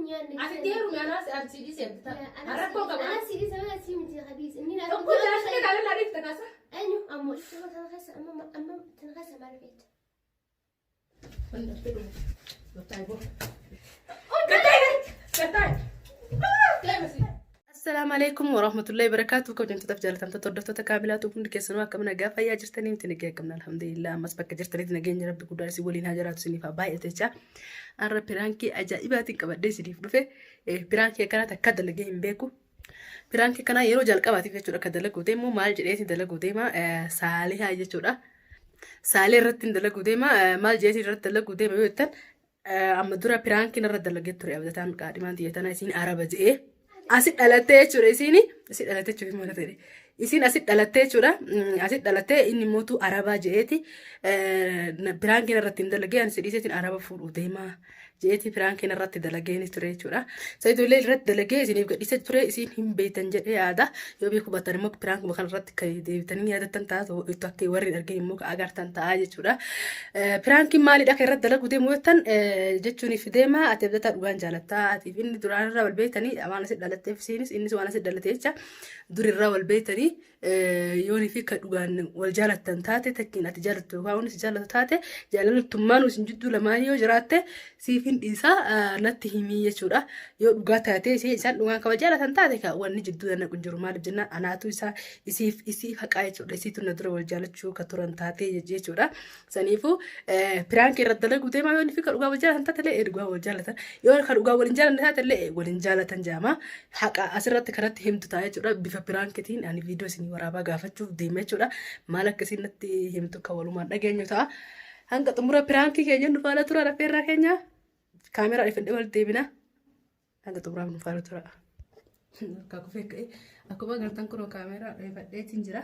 يعني أتديروا من أنا أرسلي سبتة أركو كمان أنا سيدي سوي أسيم أنت خبيث إني لا تقول جالس على العريف تكاسة أيوه أمو شو تنغسل أمم تنغسل مع البيت السلام عليكم ورحمة الله وبركاته. كم جنت تفجر تنت تردت تكاملات وكل كيسنوا كم نجاف يا جرتني متنجي كمنا الحمد لله مسبك جرتني تنجي ربي كودار سيقولين هجرات سنيفا باي تجا أنا برانكي أجائباتي كبدي سنيف دفه برانكي كانت كذا لجيهم بيكو برانكي كنا يرو جال كباتي في شورا كذا لقودي مو مال جريتي دلقودي ما سالي هاي شورا سالي رتين دلقودي ما مال جريتي رت دلقودي ما بيتن أما دورا برانكي نرد دلقيت تري أبدا تان كاريمان ديتنا سين عربة asit dhalatee jechuudha asit dhalatee jechuudha maal ta'e isin asit dhalatee jechuudha asit dhalatee inni mootu arabaa jeeti biraankiin irratti hin dalagee ani sidhiiseetiin araba fuudhu deemaa jeeti biraankiin irratti dalagee ni ture jechuudha sayidullee irratti dalagee isiniif gadhiise ture isin hin beektan jedhee yaada yoo beeku battan immoo biraankuma kan irratti kan deebitanii yaadatan ta'a itti akka warri argin immoo agartan ta'a jechuudha biraankiin maalidha kan irratti dalagu deemu jettan jechuun if deemaa ati abdataa dhugaan jaalattaa atiif inni duraan irraa wal beektanii waan asit dhalatteef isinis innis waan asit dhalatee jecha dur irraa wal beektanii yoonii fi kan dhugaan wal jaalattan taate takkiin ati jaalattu waan si jaalatu taate jaalaltummaan isin jidduu lamaan yoo jiraatte siifin dhiisaa natti himii jechuudha yoo dhugaa taate isaan dhugaan kaba jaalatan taate ka wanni jidduu danna kunjiru maaliif jennaan anaatu isaa isiif haqaa jechuudha isiitu na dura wal jaalachuu ka turan taate jechuudha saniifuu piraankii irratti dalagu deemaa yoonii fi kan dhugaa wal jaalatan taate illee dhugaa wal jaalatan yoo kan dhugaa wal hin jaalanne taate illee wal hin jaalatan jaama haqa asirratti kanatti himtu ta'a jechuudha bifa piraankitiin ani viidiyoo isinii waraabaa gaafachuuf deema jechuudha maal akkasiin natti himtu kan walumaan dhageenyu ta'a hanga xumura piraankii keenya nu faana tura rafeerraa keenya kaameraa ifadhee wal deebina hanga xumuraaf nu faana tura akkuma agartan kun kaameraa ifadheetiin jira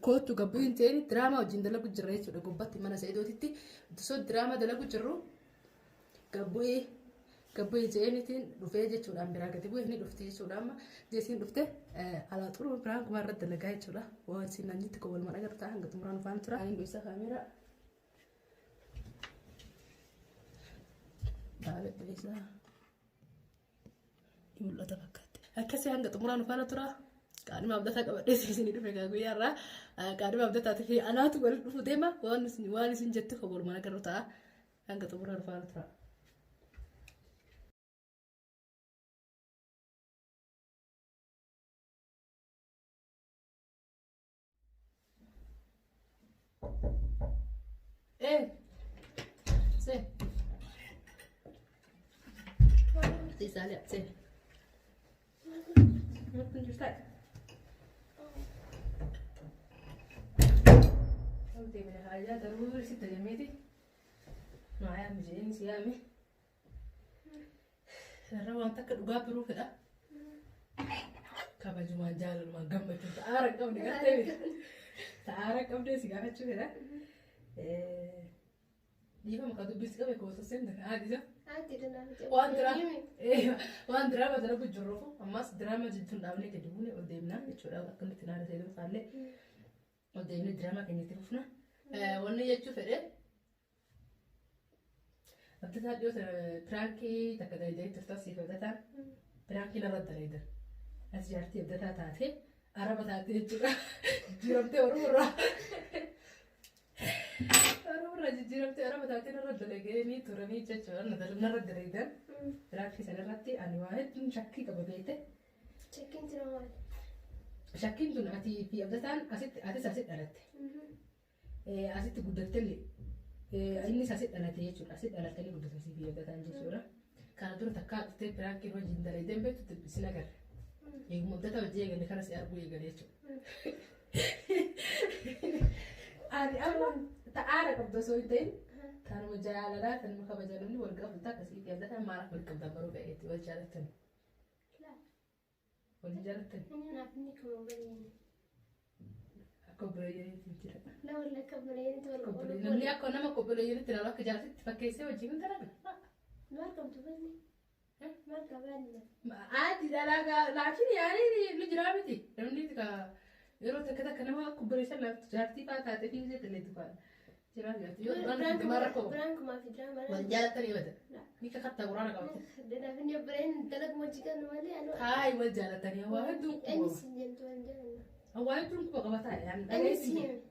kootu gabbuu hin ta'in diraamaa wajjin dalagu jirra jechuudha gubbatti mana Sa'iidootitti osoo diraamaa dalagu jirru gabbuu jeenitiin dhufee jechuudhaan biraa gadi bu'ee ni dhufte jechuudha amma jeesiin dhufte alaa xuruu biraan kuma irratti dalagaa jechuudha waan siin nannitti kan walumaan agartaa hanga xumuraan faana tura ani dhuisa kaameraa baala dhuisa mul'ata fakkaatti akkasii hanga xumuraan faana tura qaadhima abdataa qabadhee isin dhufe guyyaarraa qaadhima abdataa fi anaatu wal dhufu deema waan isin jettu kan walumaan agarru ta'a hanga xumuraan faana tura. Sí. Sí, sale, sí. ¿Dónde está? قلت من الحاجات ضروري ستة جميتي معايا مجيني سيامي الروان تكر وقابل روح كده كابا جمال جال ما قمت تعارك قبل قلت تعارك قبل سيجارة شو كده ديما ما قدو بيس قبل كوسا سندك عادي ده عادي ده وان دراما ده لو جرفو اما دراما جدتون داوني كدبوني قدامنا يشودا كنت تنار سيدو فالي قدامنا دراما كان يتفنا وانا يجو فده ابتدى ديو برانكي تكدا يدي تفتاسي فدتا برانكي نرد ليدا اسجارتي ابتدى تاتي عربة تاتي جربتي ورورا جربت أنا بدأت نرد لقيني تراني جت نرد ليدا راكي سنرتي أنا واحد شكي كببيته شكين تنوال شكين تون أتي في أبدان أسيت ألت أسيت قدرت لي إني أسيت ألت يجور أسيت ألت لي قدرت في أبدان جسورة كان دور تكاد تبراكي رو جند ليدا بيت تبسناجر يوم مبتدا وجيه إني خلاص أربو يجريتشو أنا تعارف بدوسويتين كانوا مجالات المخبجانين والقفل تاكسي في هذا ما راح بالكم دبروا بقيتي وجالتني لا وجالتني أنا أبني كوبرين كوبرين تنتظر لا ولا كوبرين تقول كوبرين لما يكون أنا كوبرين ترى لك جالس تفكيسي وجيبين ترى ما ركبت بني ما ركبني عادي لكن يعني لجرامتي لما نيجي يروح كذا كنا كوبريشن لا جارتي فاتاتي في زيت اللي تقال جرام جارتي برانك ما في دراما والجالة تاني بده Nika katta quraana qabate. Dana finyo brain dalag mojikan wali anu. Hai wal jaalatani waa hedduun Ani qaba. sinjen tuan jalan. Waa hedduun qaba qabataa yani. Ani sin.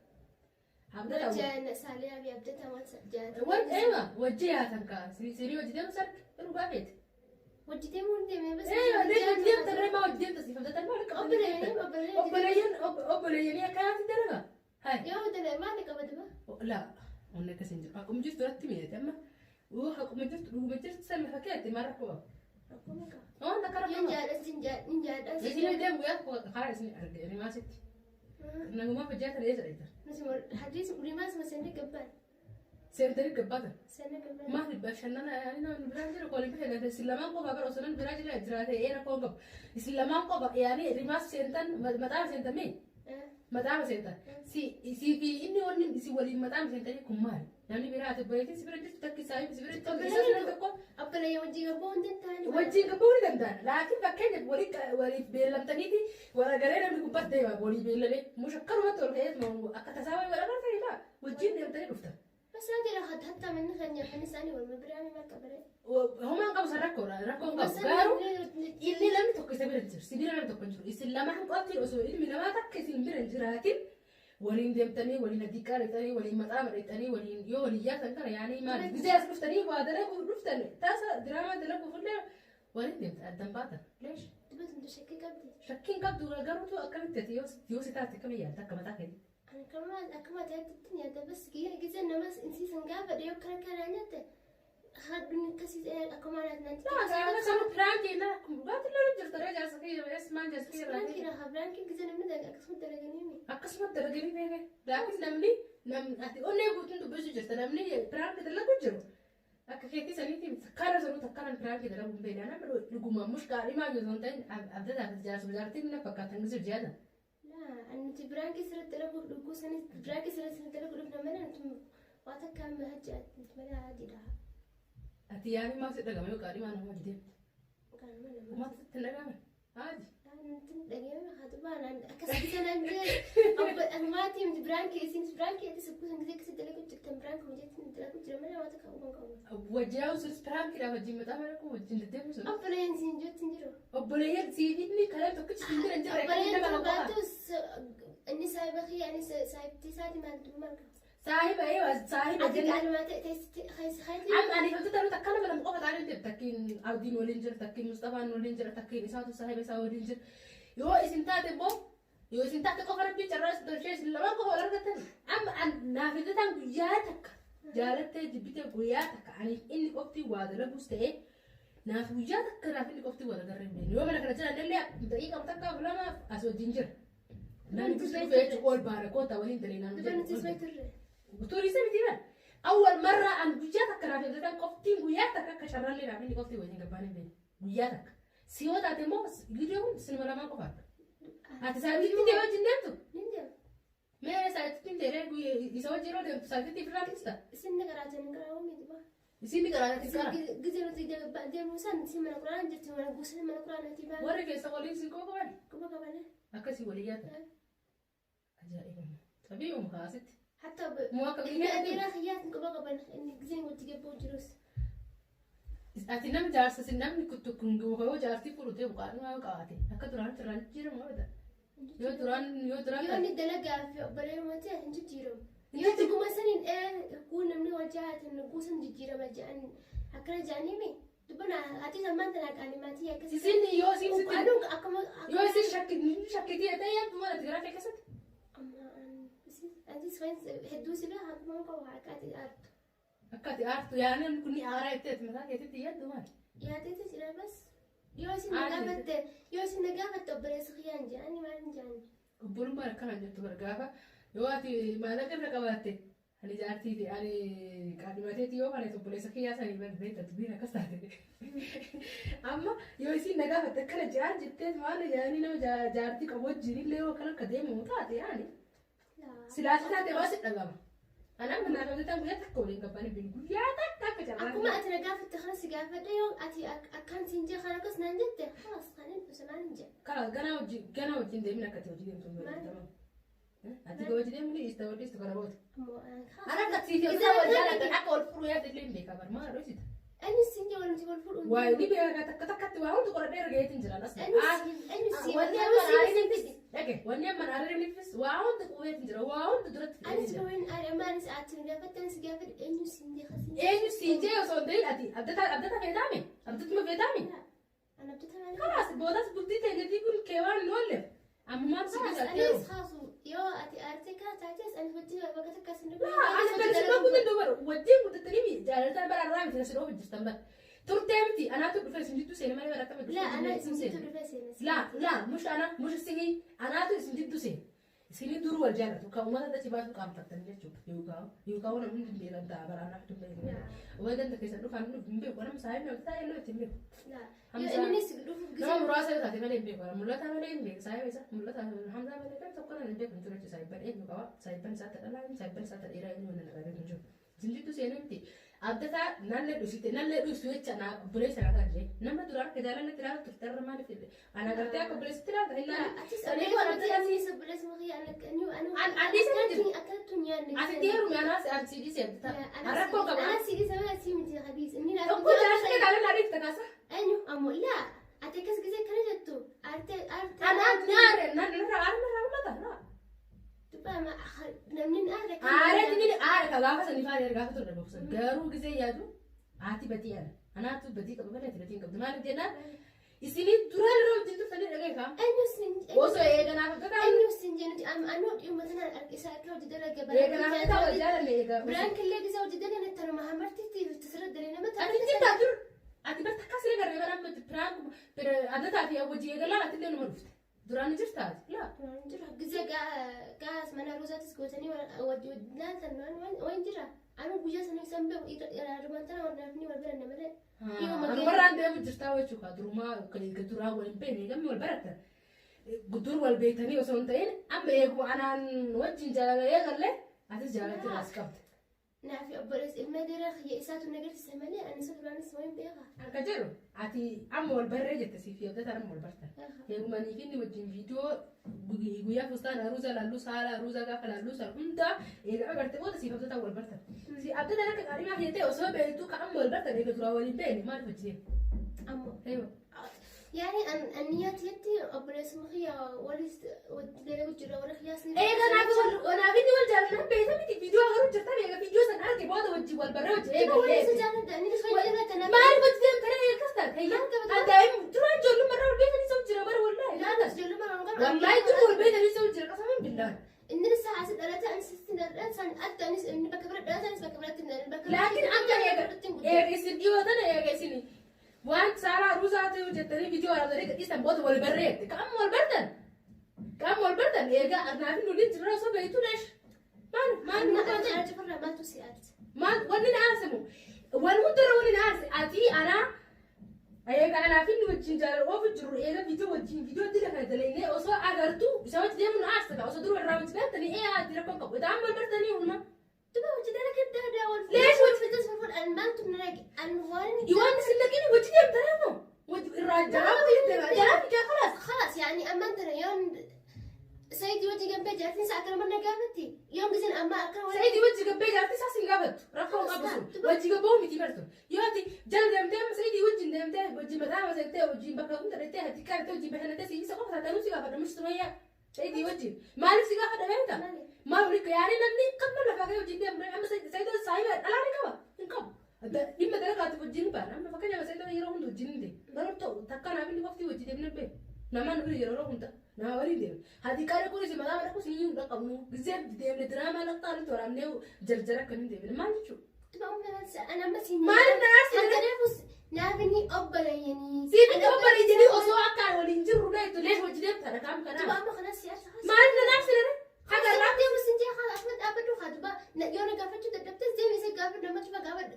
Abdata Jana salia bi abdata wan sajjad. wal ewa wajjihatan ka siri wajjidam sark rugaafet. Wajjite mun de me bas. Ewa deem tarree ma wajjidam tasii fadatan ma lika obboleeyyan akkayaati dalaga. Hai. Yo dana ma ne kabada ba. La onna kasin jira. Akkuma jirtu irratti miidhate amma. Akkuma jirtu dhuguma jirtu salli fakkeetti maal rakkoo. Akkuma ka. Wanta kara Yin jada sinjad ninjada. isin deemu yaa karaa isin arge rimaasitti. Naguma fajjaata dheesa dheeta. Nasmur hadis rimas masene gabban. Seentari gabbata. Sene gabban. Maali bashannana yaani namni biraan jira kooliin bishee isin lamaan qofa bara osoo namni biraa jira jiraate eera koon qabu. Isin lamaan qofa yaani rimaas seentan maxaafa seentamee. Maxaafa seentan. Si fi inni wanni isin waliin maxaafa seentanii kun maali? Namni biraa ati bareetiin si bira jirtu takki saayiif si bira jirtu isa tokko. Abbalaya wajjin gabboo hundeen taani. Wajjin gabboo ni danda'an. Laakiin fakkeenyaaf waliif beellamtaniiti waragaree namni gubbaa deema walii beellamee mushakkarumatti ol ka'ee akka tasaa wayii waragar ta'edha. Wajjin deemtanii dhuftan. Masaan jira hatta manni kan nyaafani isaanii wal mabiraami marka bare. Homaan qabu san rakkoon qabu. Garuu inni namni tokko isa bira jiru. Si bira namni tokko jiru. Isin lama hanqootti osoo ilmi namaa takka isin bira jiraatin waliin deemtanii waliin addiiqqaa dheexanii waliin maxaama dheexanii waliin yoo waliin yaatan kana yaanii maali gizee as dhuftanii waa dalaguu dhuftan taasa diraamaa dalaguuf illee waliin deemtan addan baatan. Leesh. Dubbatu shakkii qabdi. Shakkiin qabdu garuutu akkamitti ati yoo si taate akkamiin yaadda akka mataa keetti. Akkuma taa'etti nyaata bas gizee namas insiisan gaafa dhiyoo kara karaa nyaata. Haadduun akkasii akkuma naannatti. Laa sanu piraankiin na dhugaatii lolu jirtu dha jaarsa kiyya esmaan jaarsa kiyya irraa. Piraankiin haa piraankiin gizee namni akkasuma dalaganii. Akkasuma dalaganii beekee. Laakiin namni ati onnee guutuun dubbisuu jirta namni piraanki dalagu jiru. Akka keetti saniitiin karaa sanuu takkaan piraanki dalagu hin beekne nama dhuguma mushkaa dhimaa yoo ta'u ta'in abdataaf jaarsa jaartiin na fakkaatan gizee jiyaata. Anti piraanki sirriitti dalaguuf dhuguu sanis piraanki sirriitti dalaguuf dhufna malee antu waa takka amma hajjaatti malee haadhiidha. Ati yaani maal sitti dhagama yoo qaadhimaa nama hojii deemte. Maal sitti dhagama? Haati. Nanti dhagama haatu baanaan akkasii sanaan jee maatii miti piraanki isinis piraanki ati sabbuusan gizee akkasii dalaguuf jirtan piraanki hojeetti dalaguuf jira malee waa takka uban qabu. Wajjaa usus piraankiidha wajjin maxaa mala kun wajjin deddeebisu. Obboleeyyan siin jettiin jiru. Obboleeyyan siifinni kalee tokkichi siin jiran jira. Obboleeyyan tokko inni saahiba kiyya inni saahibtii isaati maaltu marga. Saahiba saahiba Ati gaalumaa ta'e teessitti hayti. Amma ani hojii taanu takka nama qofa taa'anii deemte takkiin Abdiin waliin jira takkiin Mustafaan waliin jira takkiin isaatu saahiba isaa waliin jira. Yoo isin taate immoo yoo isin taate qofa rabbii carraa ishee isin lamaan qofa wal argattan amma naaf hidhataan guyyaa takka jaalattee jibbitee guyyaa takka ani inni qofti waa dalaguus ta'ee naaf guyyaa takka naaf inni qofti waa dagarree hin beekne yoo mana kana jiran illee daqiiqaa takka lama as wajjin jira. Namni bisu feetu ol baara koota waliin talee naannoo jira. Dubartiin ismaatirree. Turisme mitiran. Awal marra an guyyaa takka naaf hidhataan qoftiin guyyaa takka akka sharraallee naaf inni qofti wajjin gabbaan hin beekne guyyaa takka. Si yoo taate immoo gidiyoon sinima lamaan qofaadha. Ati saayitii deemaa wajjin deemtu? Nin deema. Mee saayitii deemee isa wajjin yeroo deemtu saayitii irraa kiista? Isin ni garaatan garaa miti ba. Isin ni garaatan gara. Gizee nuti deemuu isaan isin mana quraana jirti mana guusan mana quraanaati baa. Warri keessa waliin si quba qaban? Quba qabane. Akkasii walii yaata. Ajaa'iba. Tabi'uma kaasitti. Hatta Moo akka inni adeeraa xiyyaatti quba qaban inni gizee wajji gabboo jirus. Ati nam jaarsa sin namni kuttukungu yoo jaartii furutee buqaadhu maa qabaate akka duraan jijjiiramu wada. Yoo duraan Yoo inni dalagaa fi obboleeyuma ta'e hin jijjiiramu. Yoo dhuguma saniin kun namni wal jaallatan guusan jijjiirama jedhan akkana jedhanii mi dubbana ati sammaan tanaa qaanii maatii akkasii. Isin yoo isin sitti Aduun akkama. yoo isin shakkitii ta'e yaaddu mana tigiraafii keessatti. Antis hedduu sila akkuma qabu harkaati aartu. Akka ati aartu yaanaan kun aaraa itti mataa keetitti yaaddu maali? Yaateeti jira bas. Yoo isin na gaafatte obboleessa kiyyaan jedhanii maal hin jedhani. Obbolummaan akkana jettu gaafa yoo ati maallaqa irra qabaatte ani jaartiiti ani qaadhimateeti yoo kana obboleessa kiyyaa sanii beekta dubbiin akkas taate. Amma yoo isin na gaafatte akkana jaan jettee maal yaani nama jaartii qabu wajjin illee yoo kana akka deemu taate yaani. Silaati taate waa si dhagama. Anam naaf hojjetan guyyaa takka waliin gabbaan hin guyyaa takka akka carraa. Akkuma ati na gaafatte kana si gaafadhe yoo ati akkaan siin jee kana akkas naan jette haas kan hin dhusamaan hin jee. Kala gana wajjin deemin akka ati hojii deemtu hin beekamu. Ati hojii deemni iista wajjin istu kana booti. Ana akka siiti yoo ta'u wajjin akka ol furu yaadde illee hin beekamu maal dhoosita. Inni siin jee wal واي دي بيها تكتكت واو تقول ده رجعت نجرا ناس أنسي وني أنا أما عارف نفس لكن وني أما عارف نفس واو تقول نجرا واو تدرت أنا سوين أنا ما نس أتن قافت أنس قافت أنسي دي خسين إيه سيجي وصدق أتي أبدأ في دامي أبدأ ما في دامي أنا بتتمنى خلاص بوداس بودي تيجي تقول كيوان نولف أما ما خلاص بسيب أنا أتيرو خلاص يو أتي أرتكا تعجز أنا بدي وقت كاسين لا أنا بس ما كنت أدور ودي متتنمي جالس أنا برا رامي تنسلوه بجستمبر ترتمتي أنا أتوقع في سنجدو سينما أنا برا لا أنا اسمي لا مش السهي أنا أتوقع سنجدو سين سيني دور والجنة وكمان هذا تبغى تقام تتنجد شوف يوكا وانا من بيران تابر أنا حتى بيران وهذا أنت كيسان لو كانوا بيمبي وانا مساعد نقول تاي لو تملك لا يو إني نسيقدو في لا مراسة تاتي ما لين بيقول ملا تابر لين بيق سايب إذا ملا تابر الحمد لله ما لين تقول أنا نبيك نجور تجي سايب إيه نقول سايب بن سات لا سايب بن سات إيرا إنه أنا نقول نجور سنجدو سينمتي أبدا نالله دوسيت نالله دوسويت أنا بوليس أنا كذي نما ترى كذا أنا ترى تفتر ما نفيد أنا قلت أكو بوليس ترى لا هنا أتيس أنا أتيس بلس مغي أنا كأني أنا أدي سنجد أكلت يعني أتديروا من ناس أرسيدي سيد أنا أقول كمان أنا سيدي سوي سيمتي خبيز إني لا أقول جالس كده على نعرف تكاسة أنيو أمو لا أتكس كذا كنا جتو أنا نار لا تبقى ما نمنين أهلك عارفني عارف كذا سني فاري رجعت تقول بس جارو كذا يادو عاتي بدي أنا تو بدي قبل ما تبدي قبل ما نبدي أنا إسيني ترى لو جيتوا فني رجعت كم أنيو سنج وصو إيه كنا كذا أنيو سنجنتي أنا يوم مثلا أركيسات لو جدنا قبل إيه كنا كذا وجانا ليه كذا برانك اللي جزاو جدنا نتر ما همرتي تسرد لنا ما أنا تيجي تادر أتي بس تكسر كذا أنا بتبرانك أنا تعرفي أبو جيه قال أتي لنا مرفت دراني جرتاد لا جزء كاس من روزات سكوتني ودنا تنون وين جرا أنا بوجا سنة سامبه إذا رمانتنا ورنافني والبرد نملة أنا مرة عندي أبو جرتاوي شو كدرما كلي كدرا والبين كم والبرد قدور والبيتني وسونتين أم بيجو أنا وجين جالا يغلى هذا جالا تراس كبت نافي أبرز المدير خي إسات النجار السمالي أنا سوف أنا سوين بيها كجرو عتي أم والبرد جت في وده أم والبرد يوم ما نيجي وجين فيديو guya fustan aruza la luz ala aruza gafa la luz alunta ega agarte boda si fabta wal barta si abda dana kan arima hiyete oso be tu ka am wal barta be tura wali be ma fujje أمو ايوه يعني النيات يدي أبرز مخيا وليس ودلو جرا ورا خياسني انا فيدي ولا جال بيتا بيتي فيديو هرو جرتا بيغا فيديو سن ارتي boda وجي wal barra وجي ايه هو ليس جانا دني شوي لما تنام ما عرفت زين ترى كستر هي انت ترى جولو مره البيت اللي سوي جرا مره والله لا بس جلو ما نقول والله تقول البيت اللي سوي جرا قسما بالله إن الساعة 6 أنا سستين الإنسان أدى نس إن بكبرت أنا نس بكبرت لكن أنت يا يسدي وأنا يا جسني وأنت سارة روزات وجتني فيديو على ذلك إيش تبغى ولا بريت كم والبردن يا جا أنا في نولين جرا صوب يتو ليش ما أنا جبر ما تسيات ما ولين عارسمو والمدر ولين عارس أتي أنا أيها أنا في نوجين جار أو في جرو إيه فيديو دي لك هذلين أو سواء أقدرتو سواء تدي من عارس أو سدرو الرامج بنتني إيه هذي رقم كم وده عمل بردني ولا تبغى وجدنا كده ده ولا ليش في تصفر المال تبنراك الموارد يوان سلكيني وجدي بترامو الرجال خلاص يعني أما أنت يوم سيدي وجهي جنبي جاتني ساعة كلام أنا قابلتي يوم جزين أما أكره سيدي وجهي جنبي جاتني ساعة قابلت رفعوا قابلوا وجهي جنبهم يتبرتوا ياتي جل دمتهم سيدي وجهي دمتهم وجهي مدام سيدي وجهي بكرهم تريتها هتكار توجي بحنا تسيدي سقف هذا نسي قابل مش سويا سيدي وجهي ما نسي قابل هذا ما ولك يعني نمني قبل لا فاكر وجهي دم أما سيدي صاحب ألا نكوا نكوا هذا لما درك وجهي بان أما فاكر يا سيدي يروحون وجهي دي ضربتوا تكان أبي وقتي وجهي دم نبي نما نقول يروحون تا na wari dem hadi kare ko si madama ko si yu da kamu gizem dem le drama la tan to ram ne jarjara kan dem ma ni chu تبغى أنا مسين ما الناس هتنافس نافني أبلا يعني سيدي أبلا يجري أسوأ كان ولا ينجر ولا يتوليه وجدت ترى كم كلام تبغى أما خلاص يا شخص ما الناس حاجة لا دي بس انتي خلاص أحمد أبدو خدبا يونا قافت تدبت زي ميسي قافت لما تبغى قافت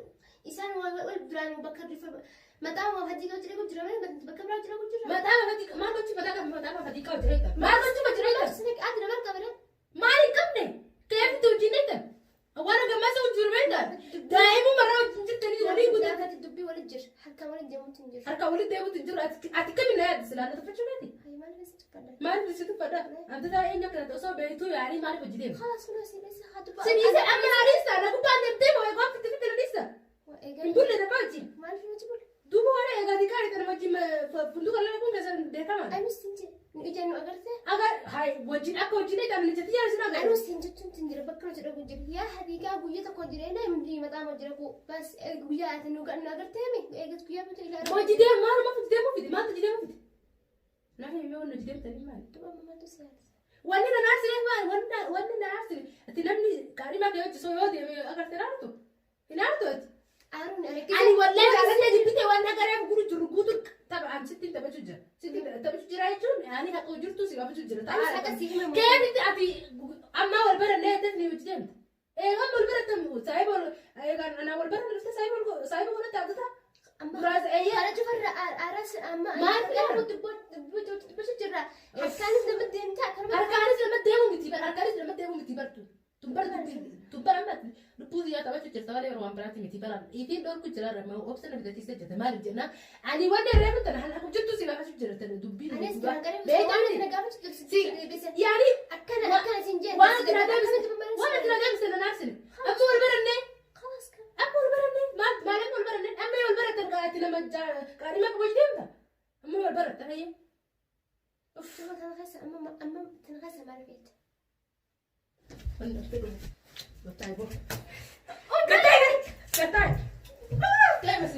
إنسان والبران وبكر رفا مدام وهدي قلت لك جرامي بكمل قلت لك جرامي مدام هدي ما قلت مدام هدي قلت لك ما قلت ما جريت سنك أدري ما كبرت ما لي كم كيف توجيني وانا كمان سويت جرمين دائما مرة جبت لي ولي قلت لك الدبي ولا الجر حكا ولا الديمو تنجر حركة ولي ديمو تنجر أتكلم لا سلالة تفجرتي هاي ما لبست تفضل ما لبست تفضل أنت ذا إنك لا تصاب بيتو يعني ما لك جديد خلاص خلاص لسه خدبا سنيسة أما لسه أنا كنت عند التيم ويقف في التلفزيون لسه نقول لك باجي ما أعرف ما تقول دوبو ولا وجي فندق الله يكون كذا ده كمان أنا سنجي إجانو أقرته أجر هاي وجين أكو وجين ده من جتيا سنا أنا سنجي تنجر بكرة جرا كوجر يا هذيك أبويا تكون جرينا يمدي متى ما جرا كو بس أبويا أتنو كأنه أقرته مي أقرت كويا بتويلا وجي ده ما في ده ما في ما تجي ده ما في نحن يوم نجي ده تاني ما تبغى ماما تسير وانا نعرف ليه وانا نعرف تنمني كريمة كيوت سويودي أقرت نعرفه نعرفه أرون أنا والله أنا جبتي وأنا قريب قولوا جرقودك طبعا ستين تبى تجرا ستين تبى تجرا يجون يعني هكو جرتو سيبا بتجرا أنا ساكت سيجي ماما كيف أنت أبي أما والبرا نهاية تثني وجدت إيه أما والبرا تم سايب أنا والبرا نفسه سايب ولا تعبتها أما راس أيه أنا شوف الرأس أما ما أعرف. بس جرا أركانس لما تنتا أركانس لما تيمو متيبر أركانس لما تيمو متيبر تبر أما نبوذي يا تبى تجرا تالي روان براتي متيبر إيتين دور كجرا رما وأبصر نبدأ تيجي جتمال الجنة أنا وانا ريمو تنا هلا كم جتو سيبا بس جرا تنا دبي أنا استراحة بيت أنا قامت تدرس بس يعني أكنا سنجي وانا تنادم سنة نفسي أبو البرنة خلاص كم أبو البرنة ما لم البرنة أما البرنة تلقى لما جا كاريما كوجدين ده أما البرنة ترى ثم تنغسل أما تنغسل مع البيت أنا أفتكر بتاعي بو قطعي قطعي لا بس